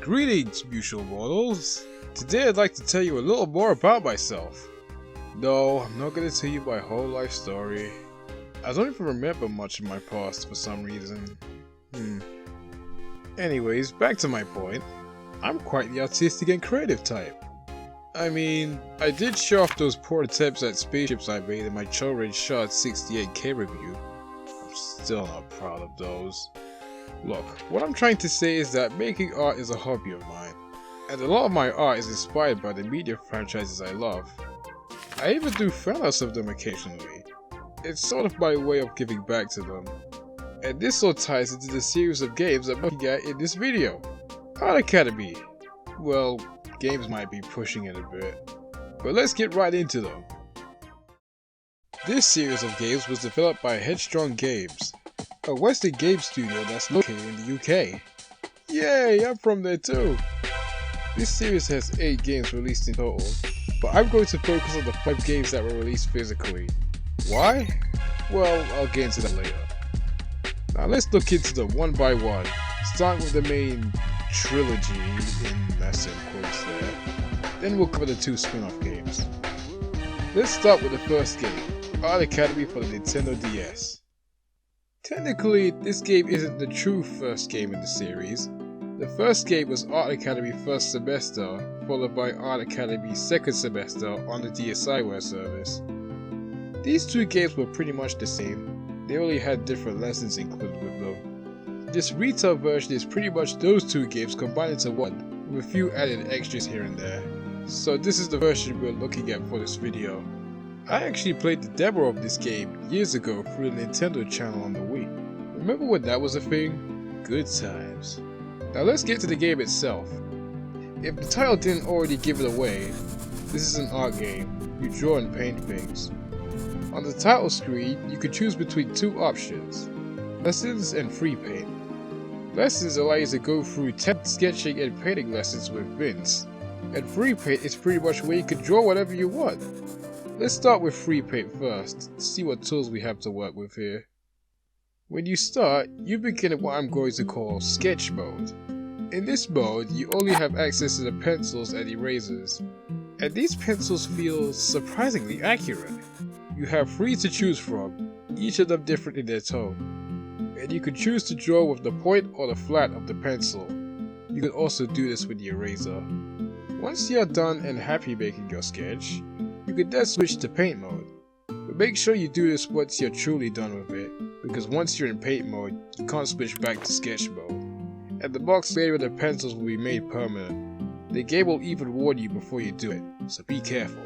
Greetings, mutual mortals. Today I'd like to tell you a little more about myself. No, I'm not going to tell you my whole life story. I don't even remember much of my past for some reason. Anyways, back to my point. I'm quite the artistic and creative type. I mean, I did show off those poor attempts at spaceships I made in my children's shot 68K review. I'm still not proud of those. Look, what I'm trying to say is that making art is a hobby of mine, and a lot of my art is inspired by the media franchises I love. I even do fan-arts of them occasionally. It's sort of my way of giving back to them. And this all ties into the series of games I'm looking at in this video. Art Academy. Well, games might be pushing it a bit, but let's get right into them. This series of games was developed by Headstrong Games, a Western game studio that's located in the UK. Yay, I'm from there too! This series has 8 games released in total, but I'm going to focus on the 5 games that were released physically. Why? Well, I'll get into that later. Now let's look into them one by one, starting with the main trilogy, in massive quotes there. Then we'll cover the 2 spin-off games. Let's start with the first game, Art Academy for the Nintendo DS. Technically, this game isn't the true first game in the series. The first game was Art Academy First Semester, followed by Art Academy Second Semester on the DSiWare service. These 2 games were pretty much the same, they only had different lessons included with them. This retail version is pretty much those 2 games combined into one, with a few added extras here and there. So this is the version we're looking at for this video. I actually played the demo of this game years ago through the Nintendo channel on the Wii. Remember when that was a thing? Good times. Now let's get to the game itself. If the title didn't already give it away, this is an art game. You draw and paint things. On the title screen, you can choose between 2 options, Lessons and Free Paint. Lessons allow you to go through 10 sketching and painting lessons with Vince, and Free Paint is pretty much where you can draw whatever you want. Let's start with Free Paint first, to see what tools we have to work with here. When you start, you begin in what I'm going to call Sketch Mode. In this mode, you only have access to the pencils and erasers, and these pencils feel surprisingly accurate. You have 3 to choose from, each of them different in their tone, and you can choose to draw with the point or the flat of the pencil. You can also do this with the eraser. Once you are done and happy making your sketch, you can then switch to paint mode, but make sure you do this once you're truly done with it, because once you're in paint mode, you can't switch back to sketch mode, and the marks made with the pencils will be made permanent. The game will even warn you before you do it, so be careful.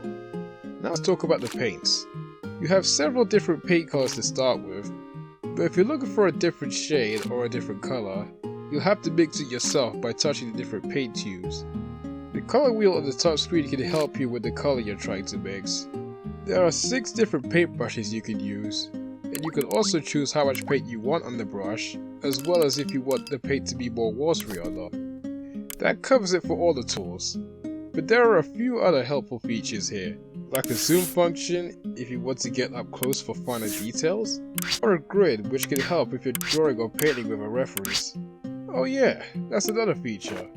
Now let's talk about the paints. You have several different paint colors to start with, but if you're looking for a different shade or a different color, you'll have to mix it yourself by touching the different paint tubes. The color wheel on the top screen can help you with the color you're trying to mix. There are 6 different paint brushes you can use, and you can also choose how much paint you want on the brush, as well as if you want the paint to be more watery or not. That covers it for all the tools, but there are a few other helpful features here, like a zoom function if you want to get up close for finer details, or a grid which can help if you're drawing or painting with a reference. Oh yeah, that's another feature.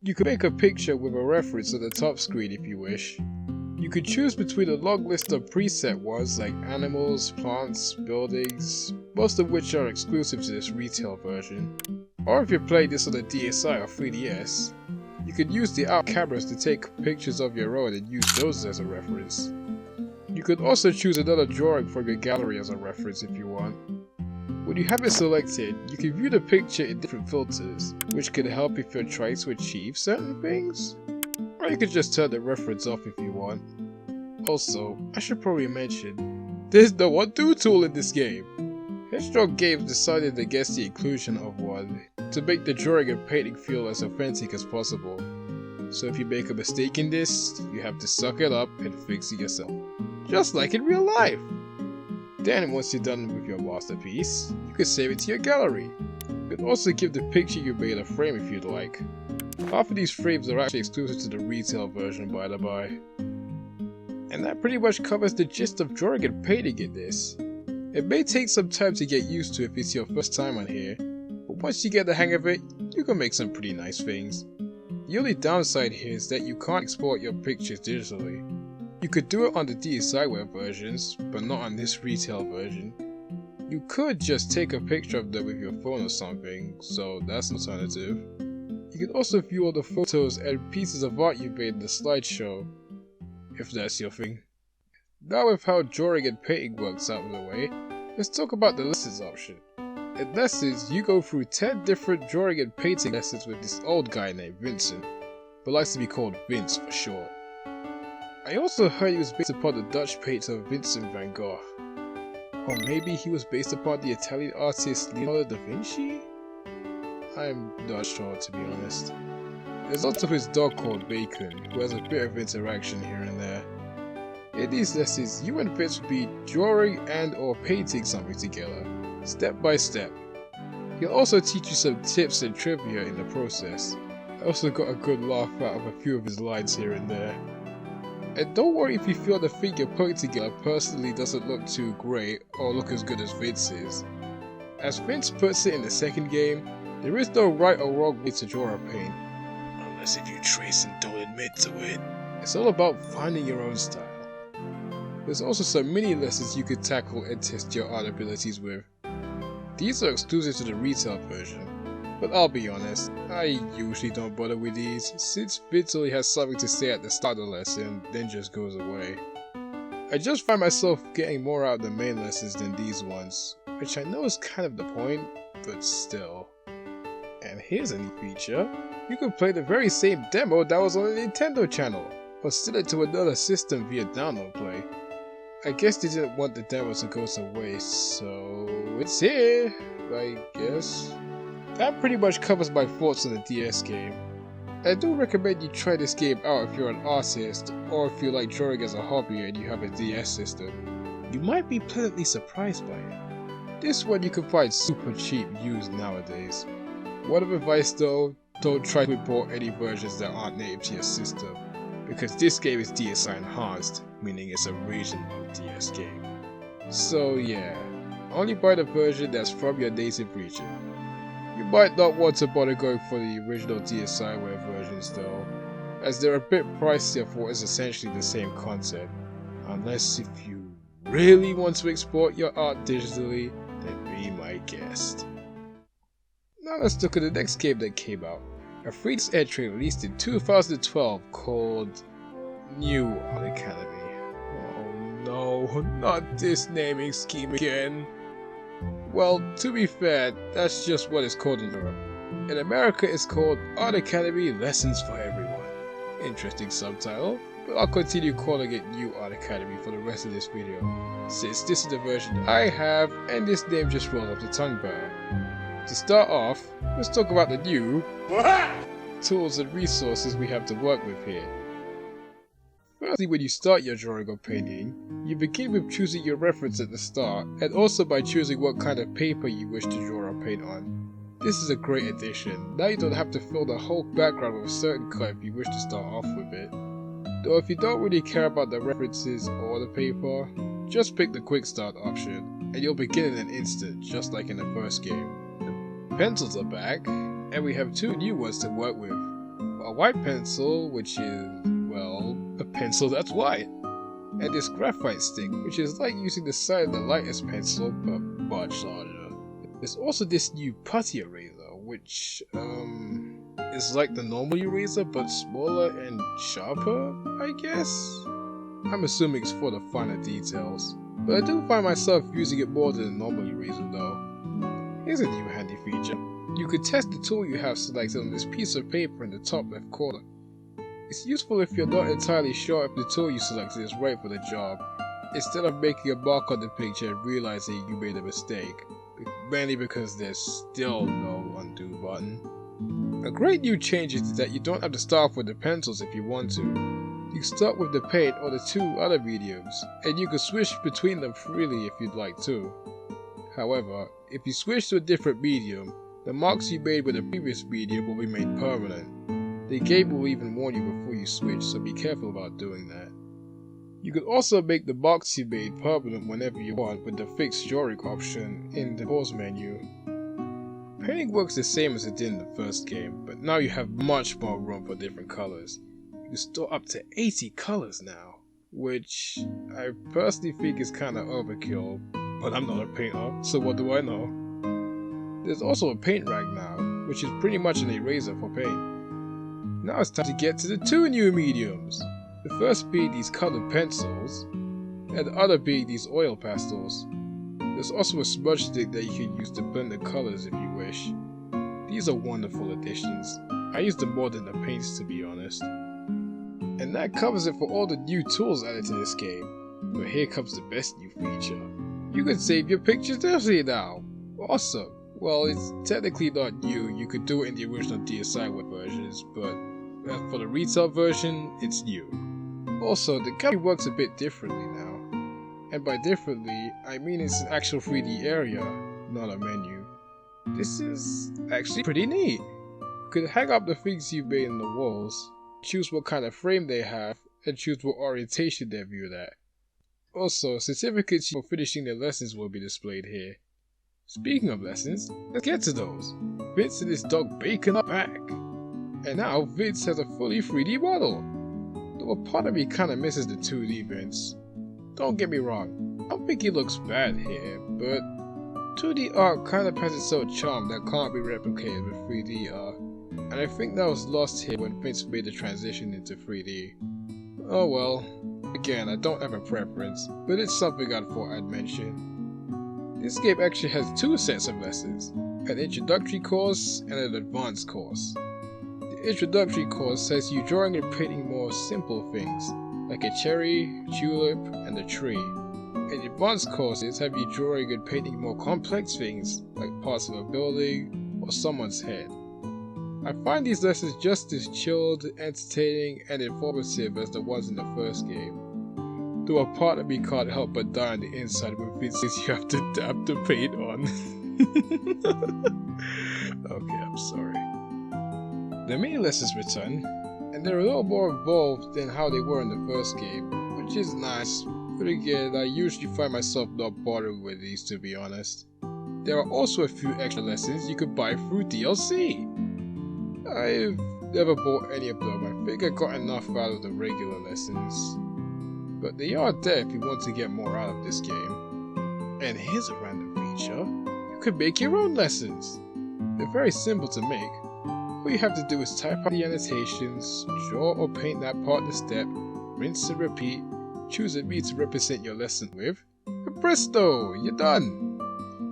You can make a picture with a reference on the top screen if you wish. You can choose between a long list of preset ones like animals, plants, buildings, most of which are exclusive to this retail version. Or if you're playing this on a DSi or 3DS, you can use the out cameras to take pictures of your own and use those as a reference. You can also choose another drawing from your gallery as a reference if you want. When you have it selected, you can view the picture in different filters, which can help if you're trying to achieve certain things. Or you can just turn the reference off if you want. Also, I should probably mention, there's no undo tool in this game. Headstrong Games decided against the inclusion of one, to make the drawing and painting feel as authentic as possible. So if you make a mistake in this, you have to suck it up and fix it yourself. Just like in real life! Then once you're done with your masterpiece, you can save it to your gallery. You can also give the picture you made a frame if you'd like. Half of these frames are actually exclusive to the retail version by the by. And that pretty much covers the gist of drawing and painting in this. It may take some time to get used to if it's your first time on here, but once you get the hang of it, you can make some pretty nice things. The only downside here is that you can't export your pictures digitally. You could do it on the DSiWare versions, but not on this retail version. You could just take a picture of them with your phone or something, so that's an alternative. You can also view all the photos and pieces of art you made in the slideshow, if that's your thing. Now with how drawing and painting works out of the way, let's talk about the lessons option. In lessons, you go through 10 different drawing and painting lessons with this old guy named Vincent, but likes to be called Vince for short. I also heard he was based upon the Dutch painter Vincent van Gogh. Or maybe he was based upon the Italian artist Leonardo da Vinci? I'm not sure, to be honest. There's also his dog called Bacon, who has a bit of interaction here and there. In these lessons, you and Vince will be drawing and or painting something together, step by step. He'll also teach you some tips and trivia in the process. I also got a good laugh out of a few of his lines here and there. And don't worry if you feel the thing you're putting together personally doesn't look too great or look as good as Vince's. As Vince puts it in the second game, there is no right or wrong way to draw or paint, unless if you trace and don't admit to it. It's all about finding your own style. There's also some mini lessons you could tackle and test your art abilities with. These are exclusive to the retail version, but I'll be honest, I usually don't bother with these, since Vince only has something to say at the start of the lesson, then just goes away. I just find myself getting more out of the main lessons than these ones, which I know is kind of the point, but still. And here's a new feature. You can play the very same demo that was on the Nintendo channel, or send it to another system via download play. I guess they didn't want the demo to go to waste, so it's here, I guess. That pretty much covers my thoughts on the DS game. I do recommend you try this game out if you're an artist, or if you like drawing as a hobby and you have a DS system. You might be pleasantly surprised by it. This one you can find super cheap used nowadays. Word of advice though, don't try to import any versions that aren't native to your system, because this game is DSi enhanced, meaning it's a regional DS game. So yeah, only buy the version that's from your native region. You might not want to bother going for the original DSiWare versions though, as they're a bit pricier for what is essentially the same content, unless if you really want to export your art digitally, then be my guest. Now let's look at the next game that came out, a free entry released in 2012 called New Art Academy. Oh no, not this naming scheme again. Well, to be fair, that's just what it's called in Europe. In America it's called Art Academy Lessons for Everyone. Interesting subtitle, but I'll continue calling it New Art Academy for the rest of this video, since this is the version I have and this name just rolls off the tongue better. To start off, let's talk about the new tools and resources we have to work with here. Firstly, when you start your drawing or painting, you begin with choosing your reference at the start, and also by choosing what kind of paper you wish to draw or paint on. This is a great addition. Now you don't have to fill the whole background with a certain color if you wish to start off with it. Though if you don't really care about the references or the paper, just pick the quick start option, and you'll begin in an instant, just like in the first game. The pencils are back, and we have two new ones to work with. A white pencil, which is, well, a pencil that's white, and this graphite stick, which is like using the side of the lightest pencil, but much larger. There's also this new putty eraser, which, is like the normal eraser, but smaller and sharper, I guess? I'm assuming it's for the finer details, but I do find myself using it more than a normal eraser though. Here's a new handy feature. You could test the tool you have selected on this piece of paper in the top left corner. It's useful if you're not entirely sure if the tool you selected is right for the job, instead of making a mark on the picture and realizing you made a mistake, mainly because there's still no undo button. A great new change is that you don't have to start off with the pencils if you want to. You can start with the paint or the two other mediums, and you can switch between them freely if you'd like to. However, if you switch to a different medium, the marks you made with the previous medium will be made permanent. The game will even warn you before you switch, so be careful about doing that. You can also make the marks you made permanent whenever you want with the fixed drawing option in the pause menu. Painting works the same as it did in the first game, but now you have much more room for different colors. You can store up to 80 colors now, which I personally think is kinda overkill, but I'm not a painter, so what do I know? There's also a paint rack now, which is pretty much an eraser for paint. Now it's time to get to the two new mediums. The first being these colored pencils, and the other being these oil pastels. There's also a smudge stick that you can use to blend the colors if you wish. These are wonderful additions. I use them more than the paints, to be honest. And that covers it for all the new tools added to this game. But here comes the best new feature. You can save your pictures digitally now! Awesome! Well, it's technically not new, you could do it in the original DSi web versions, but for the retail version, it's new. Also, the gallery works a bit differently now. And by differently, I mean it's an actual 3D area, not a menu. This is actually pretty neat. You could hang up the things you've made on the walls, choose what kind of frame they have, and choose what orientation they're viewed at. Also, certificates for finishing their lessons will be displayed here. Speaking of lessons, let's get to those. Vince and his dog Bacon are back. And now Vince has a fully 3D model. Though a part of me kinda misses the 2D Vince. Don't get me wrong, I don't think he looks bad here, but 2D art kinda has its own charm that can't be replicated with 3D art, and I think that was lost here when Vince made the transition into 3D. Oh well, again, I don't have a preference, but it's something I thought I'd mention. This game actually has two sets of lessons, an introductory course and an advanced course. The introductory course has you drawing and painting more simple things, like a cherry, tulip, and a tree. And advanced courses have you drawing and painting more complex things, like parts of a building or someone's head. I find these lessons just as chilled, entertaining, and informative as the ones in the first game. Though a part of me can't help but die on the inside when Vince says you have to dab the paint on. Okay, I'm sorry. The main lessons return, and they're a little more involved than how they were in the first game, which is nice, but again, I usually find myself not bothering with these, to be honest. There are also a few extra lessons you could buy through DLC. I've never bought any of them, I think I got enough out of the regular lessons. But they are there if you want to get more out of this game. And here's a random feature, you could make your own lessons. They're very simple to make. All you have to do is type out the annotations, draw or paint that part of the step, rinse and repeat, choose a meat to represent your lesson with, and presto, you're done!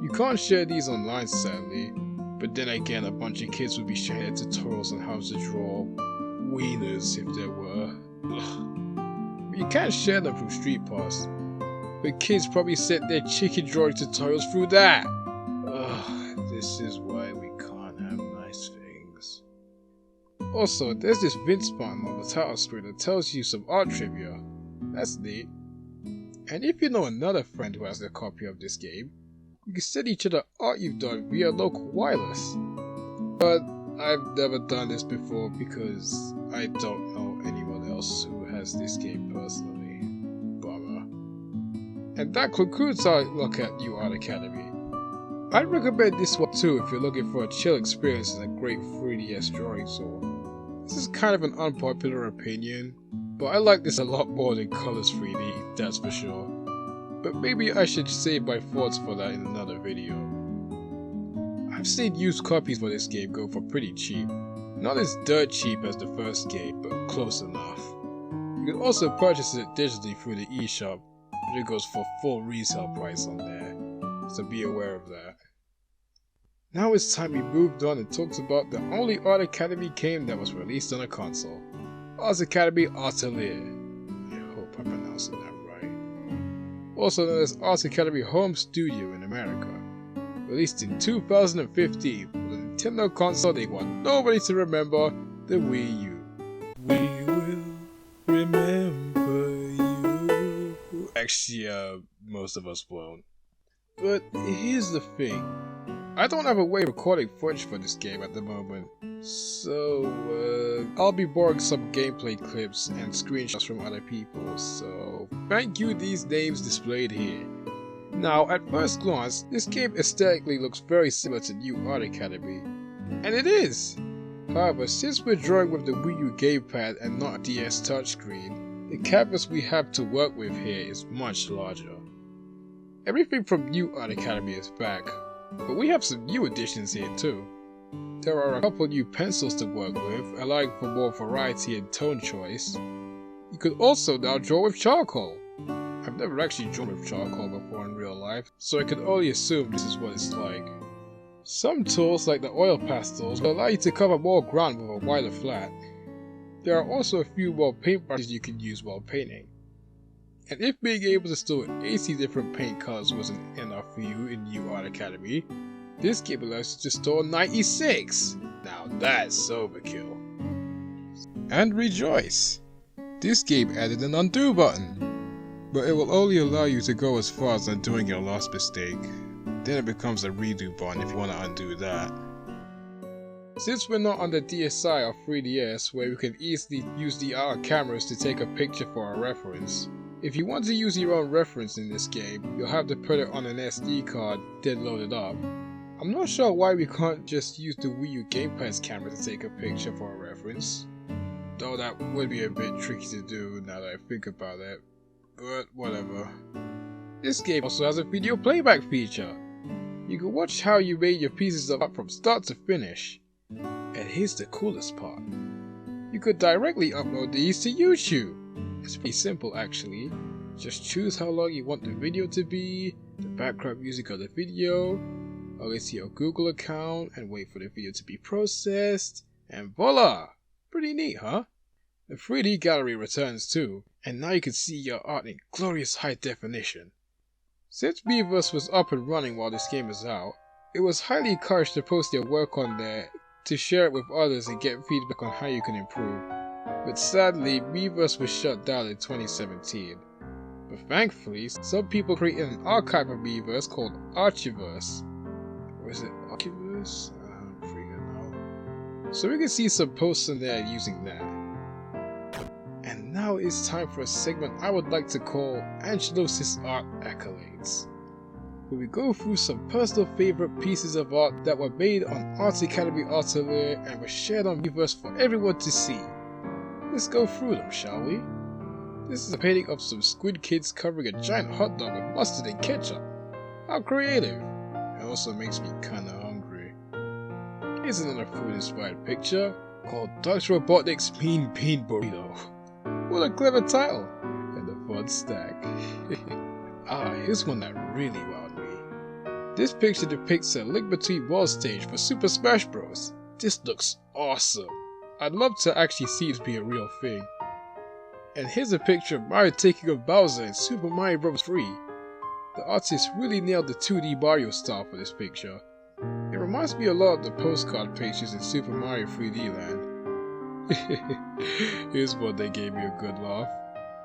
You can't share these online sadly, but then again a bunch of kids would be sharing their tutorials on how to draw wieners if there were. Ugh. You can't share them through Street Pass, but kids probably set their chicken drawing tutorials through that! Ugh, this is why we can't have nice things. Also, there's this Vince button on the title screen that tells you some art trivia. That's neat. And if you know another friend who has a copy of this game, you can send each other art you've done via local wireless. But I've never done this before because I don't know anyone else who has this game personally. Bummer. And that concludes our look at New Art Academy. I'd recommend this one too if you're looking for a chill experience and a great 3DS drawing tool. This is kind of an unpopular opinion, but I like this a lot more than Colors 3D, that's for sure. But maybe I should save my thoughts for that in another video. I've seen used copies for this game go for pretty cheap. Not as dirt cheap as the first game, but close enough. You can also purchase it digitally through the eShop, but it goes for full retail price on there, so be aware of that. Now it's time we moved on and talked about the only Art Academy game that was released on a console. Art Academy Atelier. I hope I'm pronouncing that right. Also known as Art Academy Home Studio in America. Released in 2015 for the Nintendo console they want nobody to remember, the Wii U. We will remember you. Actually, most of us won't. But here's the thing. I don't have a way of recording footage for this game at the moment, so I'll be borrowing some gameplay clips and screenshots from other people, so thank you these names displayed here. Now, at first glance, this game aesthetically looks very similar to New Art Academy, and it is! However, since we're drawing with the Wii U gamepad and not a DS touchscreen, the canvas we have to work with here is much larger. Everything from New Art Academy is back, but we have some new additions here too. There are a couple new pencils to work with, allowing for more variety and tone choice. You could also now draw with charcoal. I've never actually drawn with charcoal before in real life, so I can only assume this is what it's like. Some tools, like the oil pastels, will allow you to cover more ground with a wider flat. There are also a few more paintbrushes you can use while painting. And if being able to store 80 different paint colors wasn't enough for you in New Art Academy, this game allows you to store 96! Now that's overkill. And rejoice! This game added an undo button, but it will only allow you to go as far as undoing your last mistake. Then it becomes a redo button if you want to undo that. Since we're not on the DSi or 3DS where we can easily use the other cameras to take a picture for our reference, if you want to use your own reference in this game, you'll have to put it on an SD card, then load it up. I'm not sure why we can't just use the Wii U gamepad's camera to take a picture for a reference, though that would be a bit tricky to do now that I think about it, but whatever. This game also has a video playback feature. You can watch how you made your pieces of art from start to finish. And here's the coolest part. You could directly upload these to YouTube. It's pretty simple actually. Just choose how long you want the video to be, the background music of the video, log into your Google account and wait for the video to be processed, and voila! Pretty neat, huh? The 3D gallery returns too, and now you can see your art in glorious high definition. Since Miiverse was up and running while this game is out, it was highly encouraged to post your work on there to share it with others and get feedback on how you can improve. But sadly, Miiverse was shut down in 2017. But thankfully, some people created an archive of Miiverse called Archiverse. Or is it Archiverse? I'm freaking out. So we can see some posts in there using that. And now it's time for a segment I would like to call Angelos' Art Accolades, where we go through some personal favorite pieces of art that were made on Art Academy Atelier and were shared on Miiverse for everyone to see. Let's go through them, shall we? This is a painting of some squid kids covering a giant hot dog with mustard and ketchup. How creative! It also makes me kinda hungry. Here's another food-inspired picture called Dr. Robotnik's Mean Bean Burrito. What a clever title! And a fun stack. Here's one that really wowed me. This picture depicts a Link Between Worlds stage for Super Smash Bros. This looks awesome. I'd love to actually see this be a real thing. And here's a picture of Mario taking on Bowser in Super Mario Bros. 3. The artist really nailed the 2D Mario style for this picture. It reminds me a lot of the postcard pictures in Super Mario 3D Land. Here's one that gave me a good laugh.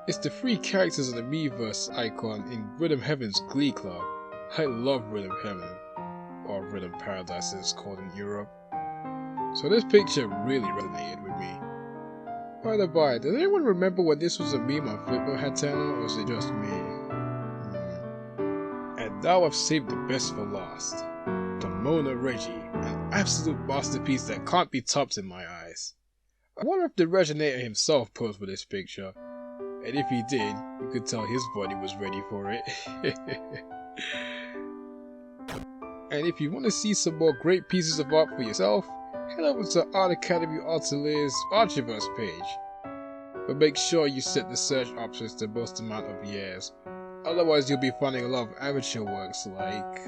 It's the 3 characters on the Miiverse icon in Rhythm Heaven's Glee Club. I love Rhythm Heaven, or Rhythm Paradise as it's called in Europe. So this picture really resonated with me. By the by, does anyone remember when this was a meme on Flipnote Hatana, or is it just me? And now I've saved the best for last. The Mona Reggie, an absolute masterpiece that can't be topped in my eyes. I wonder if the Reginator himself posed for this picture. And if he did, you could tell his body was ready for it. And if you want to see some more great pieces of art for yourself, head over to Art Academy Atelier's Archiverse page. But make sure you set the search options to most amount of years, otherwise you'll be finding a lot of amateur works like...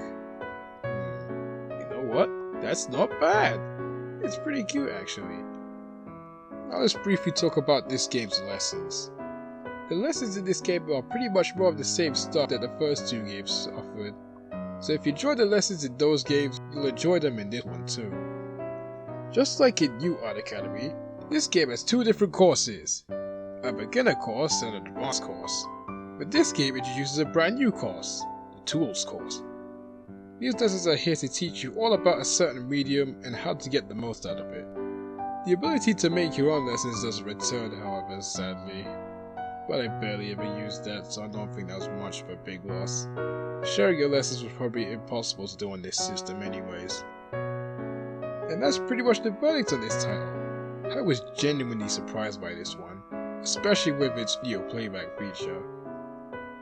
You know what? That's not bad! It's pretty cute actually. Now let's briefly talk about this game's lessons. The lessons in this game are pretty much more of the same stuff that the first 2 games offered, so if you enjoyed the lessons in those games, you'll enjoy them in this one too. Just like in New Art Academy, this game has 2 different courses, a beginner course and an advanced course, but this game introduces a brand new course, the Tools course. These lessons are here to teach you all about a certain medium and how to get the most out of it. The ability to make your own lessons doesn't return, however, sadly. but I barely ever used that, so I don't think that was much of a big loss. Sharing your lessons was probably impossible to do on this system anyways. And that's pretty much the verdict on this title. I was genuinely surprised by this one, especially with its video playback feature.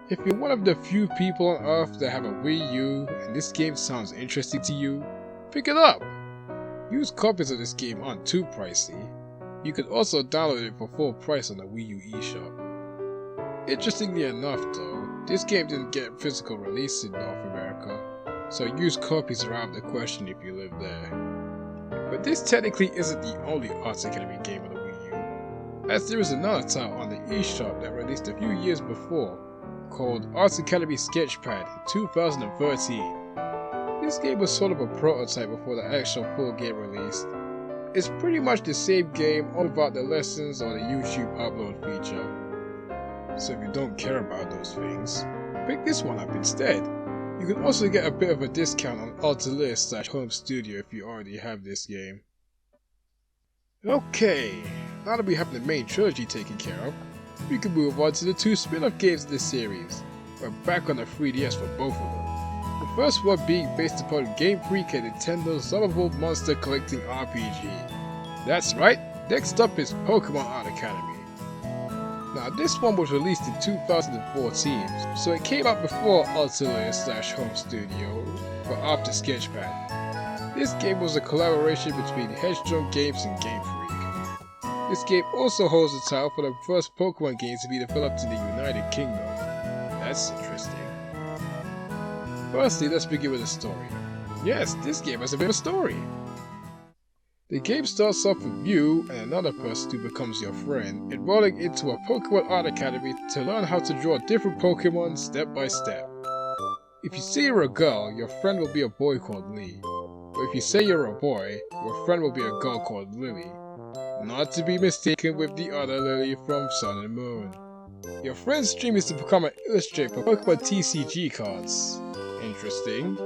If you're one of the few people on Earth that have a Wii U and this game sounds interesting to you, pick it up! Used copies of this game aren't too pricey. You could also download it for full price on the Wii U eShop. Interestingly enough though, this game didn't get physical release in North America, so used copies are out of the question if you live there. But this technically isn't the only Art Academy game on the Wii U, as there is another title on the eShop that released a few years before, called Art Academy Sketchpad in 2013. This game was sort of a prototype before the actual full game released. It's pretty much the same game, all about the lessons or the YouTube upload feature. So if you don't care about those things, pick this one up instead. You can also get a bit of a discount on Altair/Home Studio if you already have this game. Okay, now that we have the main trilogy taken care of, we can move on to the two spin-off games of this series. We're back on the 3DS for both of them. The first one being based upon Game Freak and Nintendo's lovable monster collecting RPG. That's right, next up is Pokémon Art Academy. Now this one was released in 2014, so it came out before Altair/Home Studio, but after Sketchpad. This game was a collaboration between Headstrong Games and Game Freak. This game also holds the title for the first Pokemon game to be developed in the United Kingdom. That's interesting. Firstly, let's begin with the story. Yes, this game has a bit of a story. The game starts off with you and another person who becomes your friend, enrolling into a Pokémon Art Academy to learn how to draw different Pokémon step by step. If you say you're a girl, your friend will be a boy called Lee. But if you say you're a boy, your friend will be a girl called Lily. Not to be mistaken with the other Lily from Sun and Moon. Your friend's dream is to become an illustrator for Pokemon TCG cards. Interesting.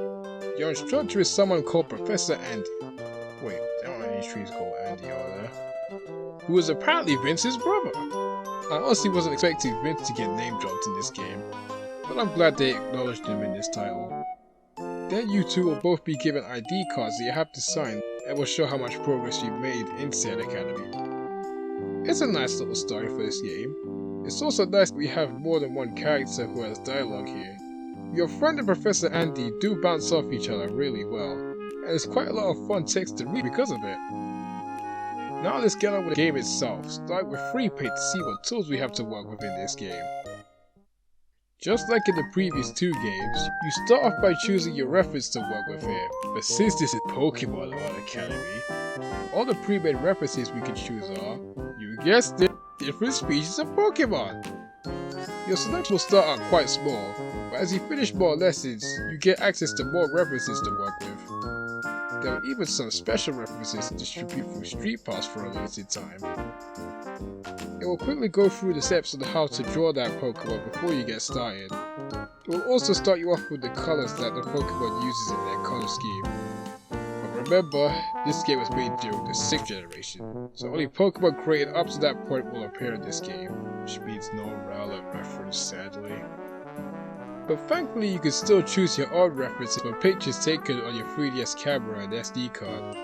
Your instructor is someone called Professor Andy. Wait, there aren't any trees called Andy, are there? Who is apparently Vince's brother. I honestly wasn't expecting Vince to get name dropped in this game, but I'm glad they acknowledged him in this title. Then you two will both be given ID cards that you have to sign and will show how much progress you've made in said academy. It's a nice little story for this game. It's also nice that we have more than one character who has dialogue here. Your friend and Professor Andy do bounce off each other really well, and there's quite a lot of fun text to read because of it. Now let's get on with the game itself, start with free paint to see what tools we have to work with in this game. Just like in the previous two games, you start off by choosing your reference to work with here, but since this is Pokémon Art Academy, all the pre-made references we can choose are, you guessed it, different species of Pokémon. Your selection will start out quite small, but as you finish more lessons, you get access to more references to work with. There are even some special references to distribute through Street Pass for a limited time. It will quickly go through the steps on how to draw that Pokemon before you get started. It will also start you off with the colours that the Pokemon uses in their colour scheme. But remember, this game was made during the 6th generation, so only Pokemon created up to that point will appear in this game, which means no Rowlet reference sadly. But thankfully you can still choose your own references for pictures taken on your 3DS camera and SD card.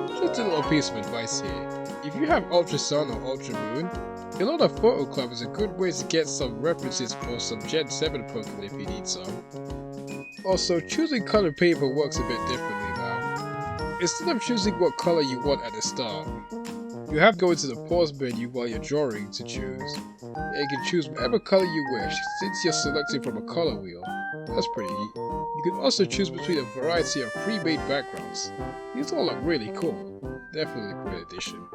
Just a little piece of advice here, if you have Ultra Sun or Ultra Moon, below the Photo Club is a good way to get some references for some Gen 7 Pokemon if you need some. Also, choosing color paper works a bit differently now. Instead of choosing what color you want at the start, you have to go into the pause menu while you're drawing to choose. And you can choose whatever color you wish since you're selecting from a color wheel. That's pretty neat. You can also choose between a variety of pre-made backgrounds. These all look really cool. Definitely a great addition.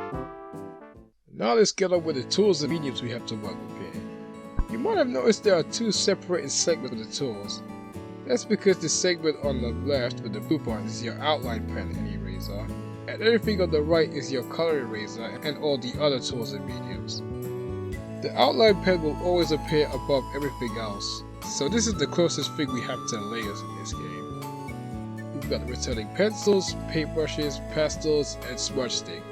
Now let's get on with the tools and mediums we have to work with here. You might have noticed there are two separated segments of the tools. That's because the segment on the left with the blue buttons is your outline pen and eraser, and everything on the right is your color eraser and all the other tools and mediums. The outline pen will always appear above everything else, so this is the closest thing we have to layers in this game. We've got returning pencils, paintbrushes, pastels, and smudge stick,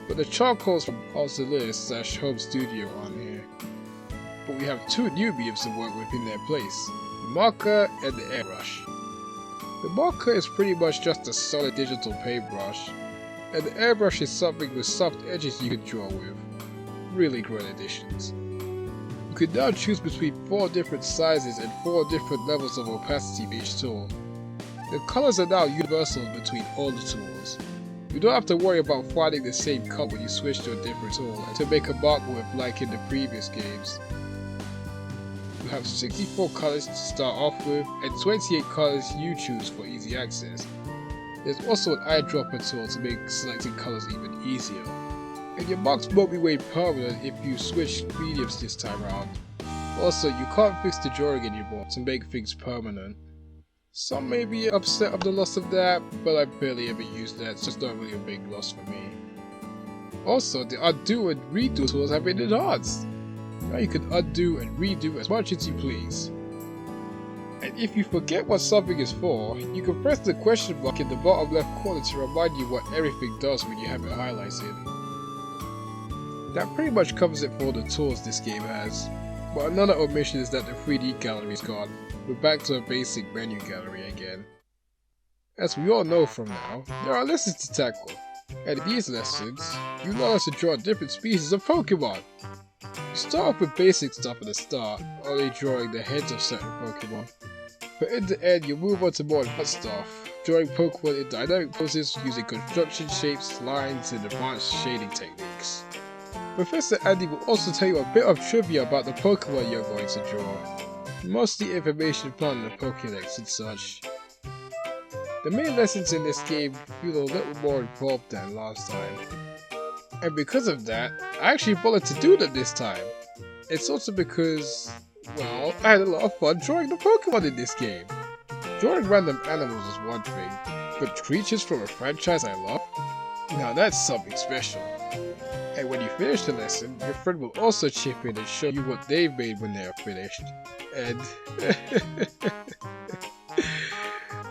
but the charcoals from Altair/Home Studio on here. but we have two new mediums to work with in their place, the marker and the airbrush. The marker is pretty much just a solid digital paintbrush, and the airbrush is something with soft edges you can draw with. Really great additions. You can now choose between 4 different sizes and 4 different levels of opacity for each tool. The colors are now universal between all the tools. You don't have to worry about finding the same color when you switch to a different tool and to make a mark with like in the previous games. You have 64 colors to start off with and 28 colors you choose for easy access. There's also an eyedropper tool to make selecting colors even easier. And your marks won't be made permanent if you switch mediums this time around. Also, you can't fix the drawing anymore to make things permanent. Some may be upset of the loss of that, but I barely ever use that, it's just not really a big loss for me. Also, the undo and redo tools have been enhanced. Now you can undo and redo as much as you please. And if you forget what something is for, you can press the question mark in the bottom left corner to remind you what everything does when you have it highlighted. That pretty much covers it for all the tools this game has. But another omission is that the 3D gallery is gone. We're back to a basic menu gallery again. As we all know from now, there are lessons to tackle, and in these lessons, you learn how to draw different species of Pokémon. You start off with basic stuff at the start, only drawing the heads of certain Pokémon. But in the end, you move on to more advanced stuff, drawing Pokémon in dynamic poses using construction shapes, lines, and advanced shading techniques. Professor Andy will also tell you a bit of trivia about the Pokémon you're going to draw. Mostly information found in the Pokédex and such. The main lessons in this game feel a little more involved than last time. And because of that, I actually bothered to do them this time. It's also because, well, I had a lot of fun drawing the Pokémon in this game. Drawing random animals is one thing, but creatures from a franchise I love? Now that's something special. And when you finish the lesson, your friend will also chip in and show you what they've made when they are finished. And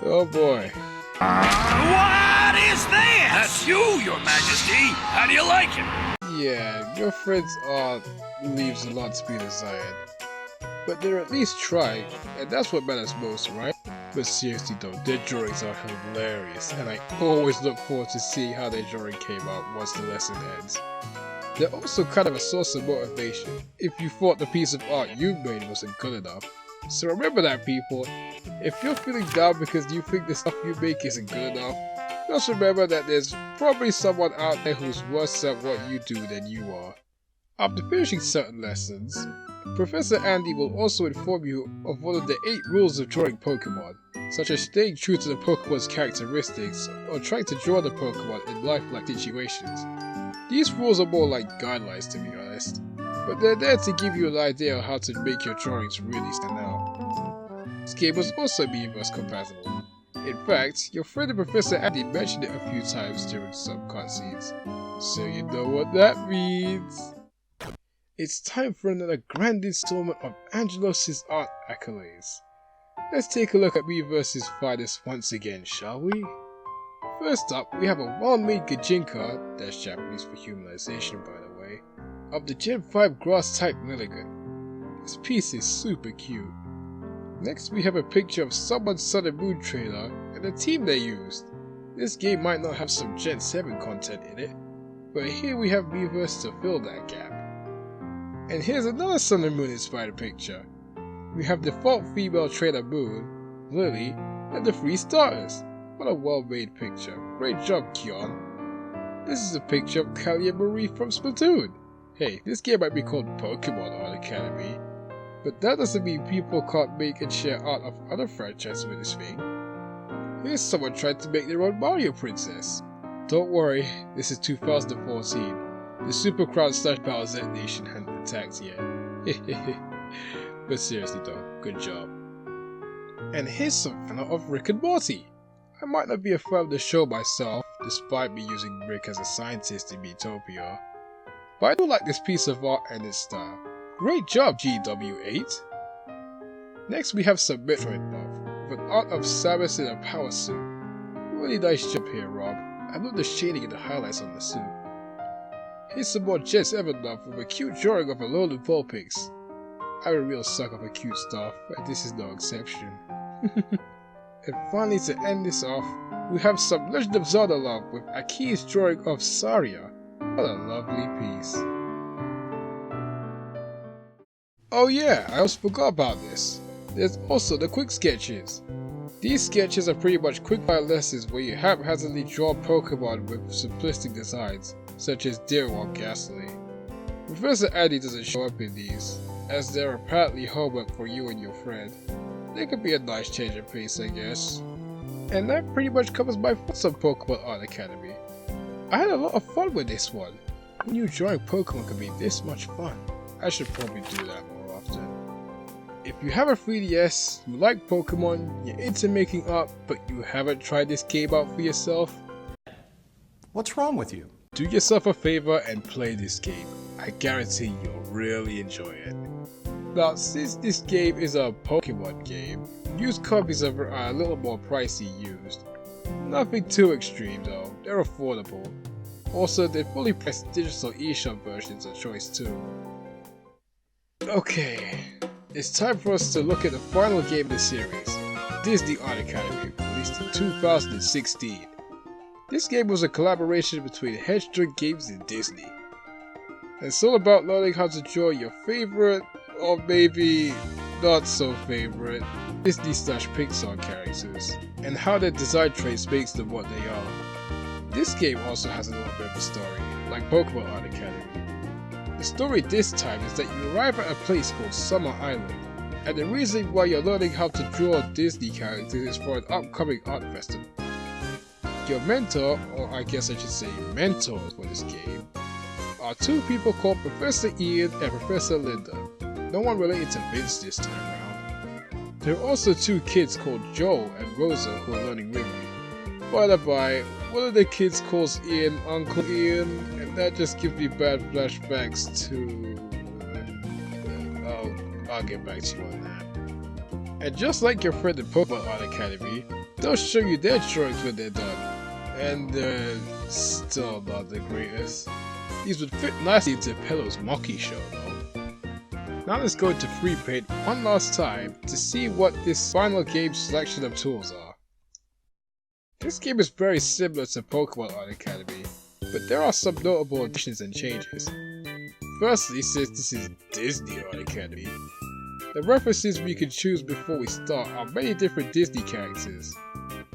oh boy. What is this? That's you, Your Majesty. How do you like him? Yeah, your friend's art leaves a lot to be desired. But they're at least trying, and that's what matters most, right? But seriously though, their drawings are hilarious, and I always look forward to seeing how their drawing came out once the lesson ends. They're also kind of a source of motivation if you thought the piece of art you made wasn't good enough. So remember that, people. If you're feeling down because you think the stuff you make isn't good enough, just remember that there's probably someone out there who's worse at what you do than you are. After finishing certain lessons, Professor Andy will also inform you of one of the 8 rules of drawing Pokémon, such as staying true to the Pokémon's characteristics or trying to draw the Pokémon in lifelike situations. These rules are more like guidelines, to be honest, but they're there to give you an idea of how to make your drawings really stand out. This game was also Miiverse compatible. In fact, your friend and Professor Andy mentioned it a few times during some cutscenes, so you know what that means. It's time for another grand installment of Angelos' art accolades. Let's take a look at Miiverse's finest once again, shall we? First up, we have a well-made Gajinka, that's Japanese for humanization by the way, of the Gen 5 grass-type Lilligant. This piece is super cute. Next we have a picture of someone's Sun and Moon trailer and the team they used. This game might not have some Gen 7 content in it, but here we have Miiverse to fill that gap. And here's another Sun and Moon inspired picture. We have the default female trainer Moon, Lily, and the 3 starters. What a well-made picture. Great job, Kion. This is a picture of Callie and Marie from Splatoon. Hey, this game might be called Pokémon Art Academy, but that doesn't mean people can't make and share art of other franchises with this thing. Here's someone trying to make their own Mario princess. Don't worry, this is 2014. The Super Crown / Bowser Nation hadn't attacked yet. But seriously though, good job. And here's some fan art of Rick and Morty. I might not be a fan of the show myself, despite me using Rick as a scientist in Miitopia, but I do like this piece of art and its style. Great job, GW8! Next we have some Metroid love, with an art of Samus in a power suit. Really nice job here, Rob. I love the shading and the highlights on the suit. Here's some more Gen 7 love with a cute drawing of a Alolan Vulpix. I'm a real sucker for cute stuff, and this is no exception. And finally, to end this off, we have some Legend of Zelda love with Aki's drawing of Saria. What a lovely piece. Oh yeah, I almost forgot about this. There's also the quick sketches. These sketches are pretty much quick-fire lessons where you haphazardly draw Pokemon with simplistic designs, such as Deer or Ghastly. Professor Addy doesn't show up in these, as they're apparently homework for you and your friend. They could be a nice change of pace, I guess. And that pretty much covers my thoughts on Pokémon Art Academy. I had a lot of fun with this one. Who knew drawing Pokemon could be this much fun? I should probably do that more often. If you have a 3DS, you like Pokemon, you're into making art, but you haven't tried this game out for yourself, What's wrong with you? do yourself a favor and play this game. I guarantee you'll really enjoy it. Now, since this game is a Pokemon game, used copies of it are a little more pricey used. Nothing too extreme though, they're affordable. Also, they're fully priced digital eShop versions a choice too. Okay, it's time for us to look at the final game of the series, Disney Art Academy, released in 2016. This game was a collaboration between Headstrong Games and Disney. It's all about learning how to draw your favorite, or maybe not so favorite, Disney/Pixar characters, and how their design traits makes them what they are. This game also has a little bit of a story, like Pokémon Art Academy. The story this time is that you arrive at a place called Summer Island, and the reason why you're learning how to draw Disney characters is for an upcoming art festival. Your mentor, or I guess I should say mentors for this game, are two people called Professor Ian and Professor Linda. No one related to Vince this time around. There are also two kids called Joel and Rosa who are learning with me. By the by, one of the kids calls Ian Uncle Ian, and that just gives me bad flashbacks to... I'll get back to you on that. And just like your friend in Pokémon Art Academy, they'll show you their drawings when they're done. And they're still not the greatest. These would fit nicely into Pillo's Monkey show though. Now let's go into Free Paint one last time to see what this final game's selection of tools are. This game is very similar to Pokémon Art Academy, but there are some notable additions and changes. Firstly, since this is Disney Art Academy, the references we can choose before we start are many different Disney characters.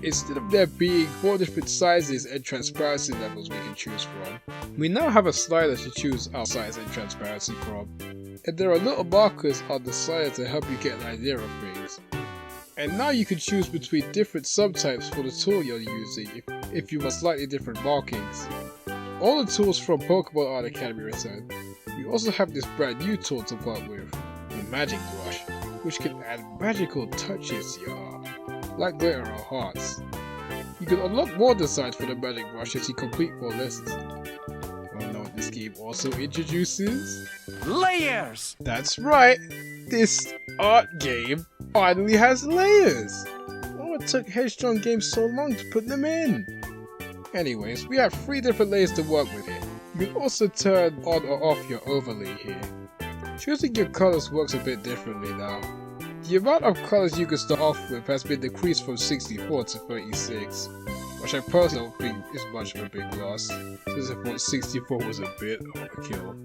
Instead of there being 4 different sizes and transparency levels we can choose from, we now have a slider to choose our size and transparency from, and there are little markers on the slider to help you get an idea of things. And now you can choose between different subtypes for the tool you're using if you want slightly different markings. All the tools from Pokémon Art Academy return. We also have this brand new tool to work with, the Magic Brush, which can add magical touches to your art, like glitter or hearts. You can unlock more designs for the Magic Brush as you complete more lessons. Wanna know what this game also introduces? Layers! That's right! This art game finally has layers! What took Headstrong Games so long to put them in? Anyways, we have 3 different layers to work with here. You can also turn on or off your overlay here. Choosing your colors works a bit differently now. The amount of colors you can start off with has been decreased from 64 to 36, which I personally don't think is much of a big loss, since I thought 64 was a bit overkill.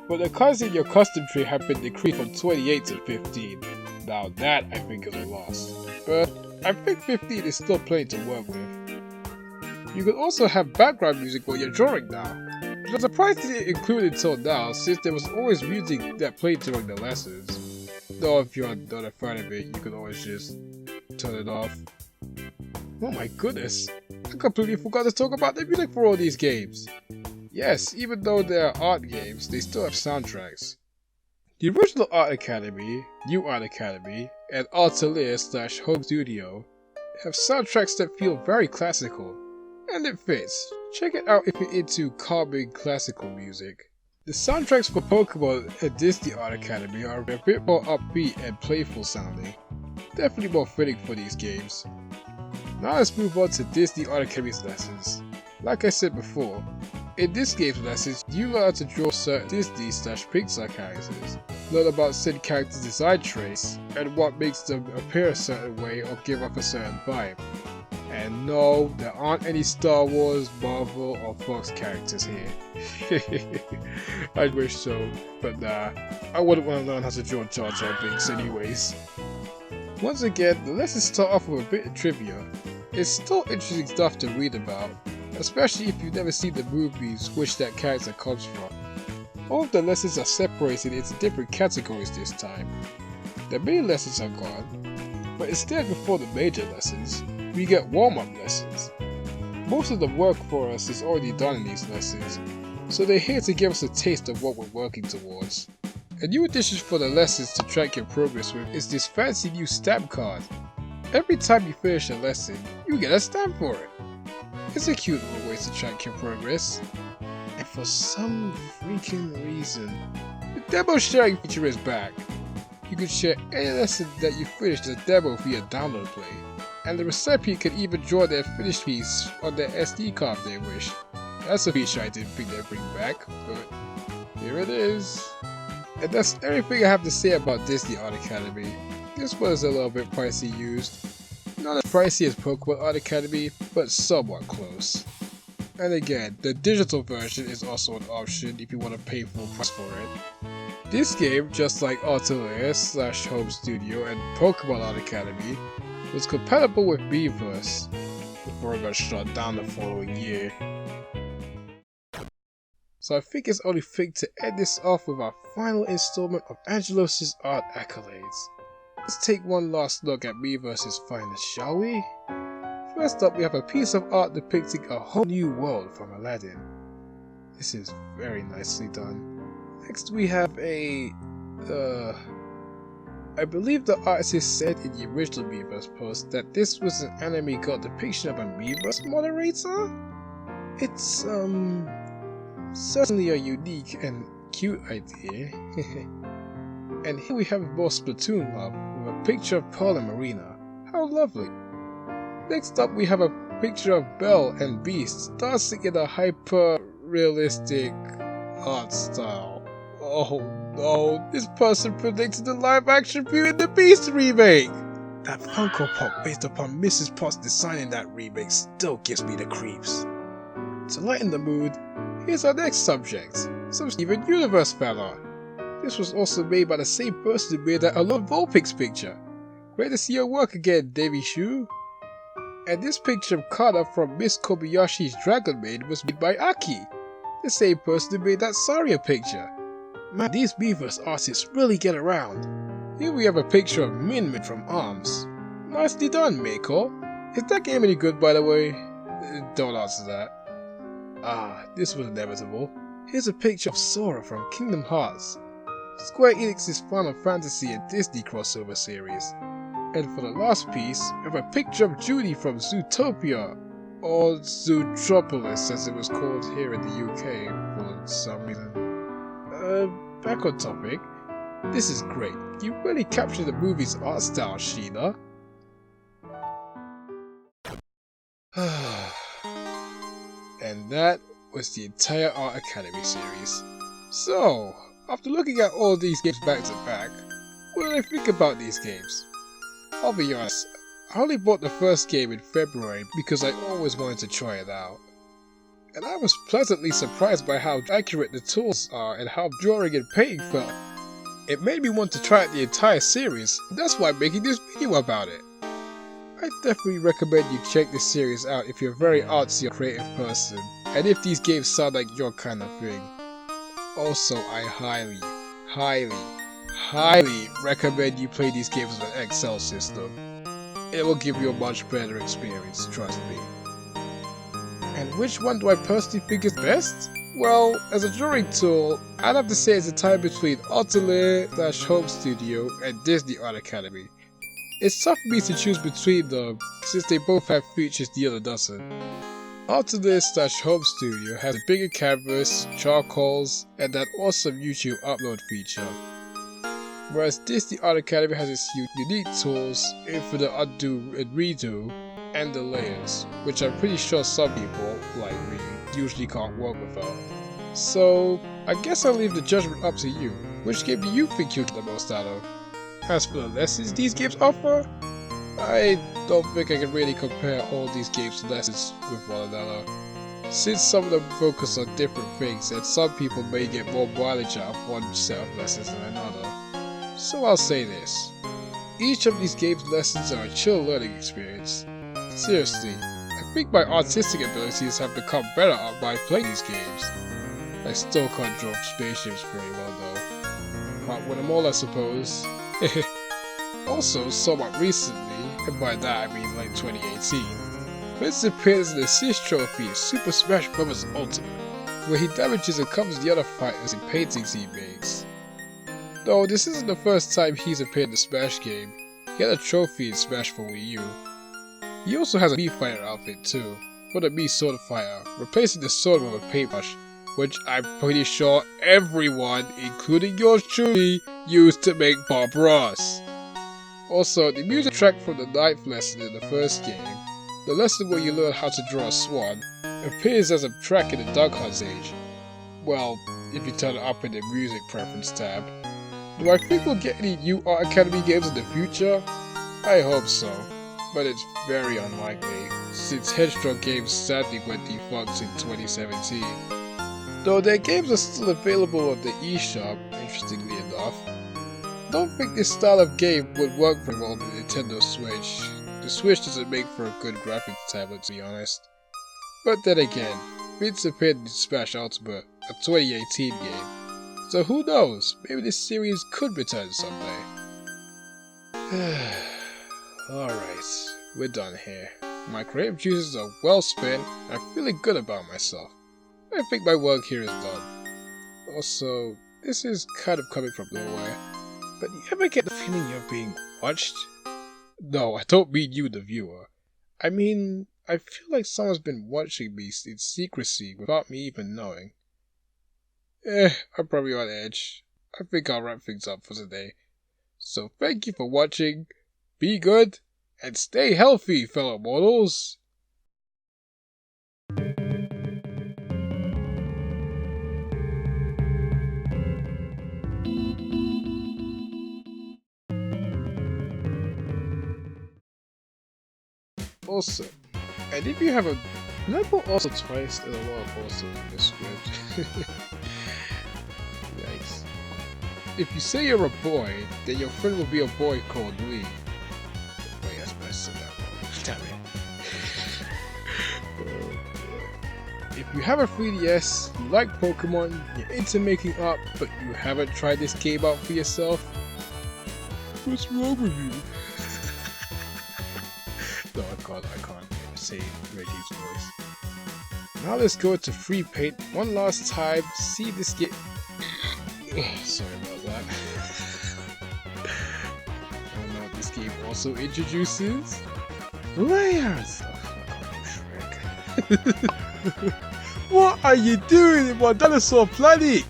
But the colors in your custom tree have been decreased from 28 to 15. Now that I think is a loss, but I think 15 is still plenty to work with. You can also have background music while you're drawing now. I'm surprised they didn't include it until now, since there was always music that played during the lessons. Though if you're not a fan of it, you can always just turn it off. Oh my goodness, I completely forgot to talk about the music for all these games. Yes, even though they are art games, they still have soundtracks. The original Art Academy, New Art Academy, and Atelier/Home Studio have soundtracks that feel very classical. And it fits. Check it out if you're into calming classical music. The soundtracks for Pokémon and Disney Art Academy are a bit more upbeat and playful sounding. Definitely more fitting for these games. Now let's move on to Disney Art Academy's lessons. Like I said before, In this game's lessons, you learn how to draw certain Disney/Pixar characters, learn about said characters' design traits, and what makes them appear a certain way or give off a certain vibe. And no, there aren't any Star Wars, Marvel, or Fox characters here. I wish so, but nah, I wouldn't want to learn how to draw Jar Jar Binks anyways. Once again, the lessons start off with a bit of trivia. It's still interesting stuff to read about, especially if you've never seen the movies which that character comes from. All of the lessons are separated into different categories this time. The main lessons are gone, but instead before the major lessons, we get warm-up lessons. Most of the work for us is already done in these lessons, so they're here to give us a taste of what we're working towards. A new addition for the lessons to track your progress with is this fancy new stamp card. Every time you finish a lesson, you get a stamp for it. It's a cute little way to track your progress. And for some freaking reason, the demo sharing feature is back. You can share any lesson that you finished as a demo via download play, and the recipient can even draw their finished piece on their SD card if they wish. That's a feature I didn't think they'd bring back, but here it is. And that's everything I have to say about Disney Art Academy. This one is a little bit pricey used. Not as pricey as Pokémon Art Academy, but somewhat close. And again, the digital version is also an option if you want to pay full price for it. This game, just like Atelier/Home Studio and Pokémon Art Academy, was compatible with Miiverse before it got shut down the following year. So I think it's only fitting to end this off with our final installment of Angelos' art accolades. Let's take one last look at Miiverse's finest, shall we? First up, we have a piece of art depicting a whole new world from Aladdin. This is very nicely done. Next we have I believe the artist said in the original Miiverse post that this was an anime god depiction of a Miiverse moderator? It's certainly a unique and cute idea. And here we have more Splatoon love with a picture of Pearl and Marina. How lovely! Next up we have a picture of Belle and Beast dancing in a hyper-realistic art style. Oh no, this person predicted the live-action Beauty and the Beast remake! That Funko Pop based upon Mrs. Potts designing that remake still gives me the creeps. To lighten the mood, here's our next subject, some Steven Universe fan art. This was also made by the same person who made that Alone Vulpix picture. Great to see your work again, Davy Shu. And this picture of Kana from Miss Kobayashi's Dragon Maid was made by Aki, the same person who made that Saria picture. Man, these Miiverse artists really get around. Here we have a picture of Min from ARMS. Nicely done, Mako. Is that game any good, by the way? Don't answer that. Ah, this was inevitable. Here's a picture of Sora from Kingdom Hearts, Square Enix's Final Fantasy and Disney crossover series. And for the last piece, we have a picture of Judy from Zootopia, or Zootropolis as it was called here in the UK for some reason. Back on topic, this is great. You really captured the movie's art style, Sheena. And that was the entire Art Academy series. So, after looking at all these games back to back, what did I think about these games? I'll be honest, I only bought the first game in February because I always wanted to try it out. And I was pleasantly surprised by how accurate the tools are and how drawing and painting felt. It made me want to try out the entire series, and that's why I'm making this video about it. I definitely recommend you check this series out if you're a very artsy or creative person, and if these games sound like your kind of thing. Also, I highly recommend you play these games with an Excel system. It will give you a much better experience, trust me. And which one do I personally think is best? Well, as a drawing tool, I'd have to say it's a tie between Atelier/Home Studio and Disney Art Academy. It's tough for me to choose between them, since they both have features the other doesn't. Atelier/Home Studio has a bigger canvas, charcoals, and that awesome YouTube upload feature. Whereas Disney Art Academy has its unique tools, infinite undo and redo, and the layers, which I'm pretty sure some people, like me, usually can't work without. So, I guess I'll leave the judgment up to you. Which game do you think you'll get the most out of? As for the lessons these games offer, I don't think I can really compare all these games' lessons with one another, since some of them focus on different things and some people may get more mileage out of one set of lessons than another. So I'll say this. Each of these games' lessons are a chill learning experience. Seriously, I think my artistic abilities have become better by playing these games. I still can't draw spaceships very well though. Can't win them all, I suppose. Also, somewhat recently, and by that I mean like 2018, Vince appears in the assist trophy in Super Smash Bros. Ultimate, where he damages and covers the other fighters in paintings he makes. Though this isn't the first time he's appeared in the Smash game, he had a trophy in Smash for Wii U. He also has a Mii Fighter outfit too, for the Mii Sword Fighter, replacing the sword with a paintbrush, which I'm pretty sure everyone, including yours truly, used to make Bob Ross. Also, the music track from the 9th lesson in the first game, the lesson where you learn how to draw a swan, appears as a track in the Duck Hunt stage. Well, if you turn it up in the music preference tab. Do I think we'll get any new Art Academy games in the future? I hope so, but it's very unlikely, since Headstrong Games sadly went defunct in 2017. Though their games are still available on the eShop, interestingly enough. Don't think this style of game would work very well on the Nintendo Switch. The Switch doesn't make for a good graphics tablet, to be honest. But then again, Vince appeared in Smash Ultimate, a 2018 game. So who knows, maybe this series could return someday. Alright, we're done here. My creative juices are well spent, and I'm feeling good about myself. I think my work here is done. Also, this is kind of coming from nowhere, but do you ever get the feeling you're being watched? No, I don't mean you, the viewer. I mean, I feel like someone's been watching me in secrecy without me even knowing. I'm probably on edge. I think I'll wrap things up for today. So thank you for watching, be good, and stay healthy, fellow mortals! Also, and if you have a... Can I put also twice? There's a lot of also in the script. Yikes. If you say you're a boy, then your friend will be a boy called Lee. Wait, I said that wrong. Damn it. If you have a 3DS, you like Pokemon, you're into making art, but you haven't tried this game out for yourself, what's wrong with you? No, I can't say Reggie's voice. Now let's go to free paint one last time to see this game. Sorry about that. Oh no, this game also introduces layers. Oh, Shrek. What are you doing in my dinosaur planet?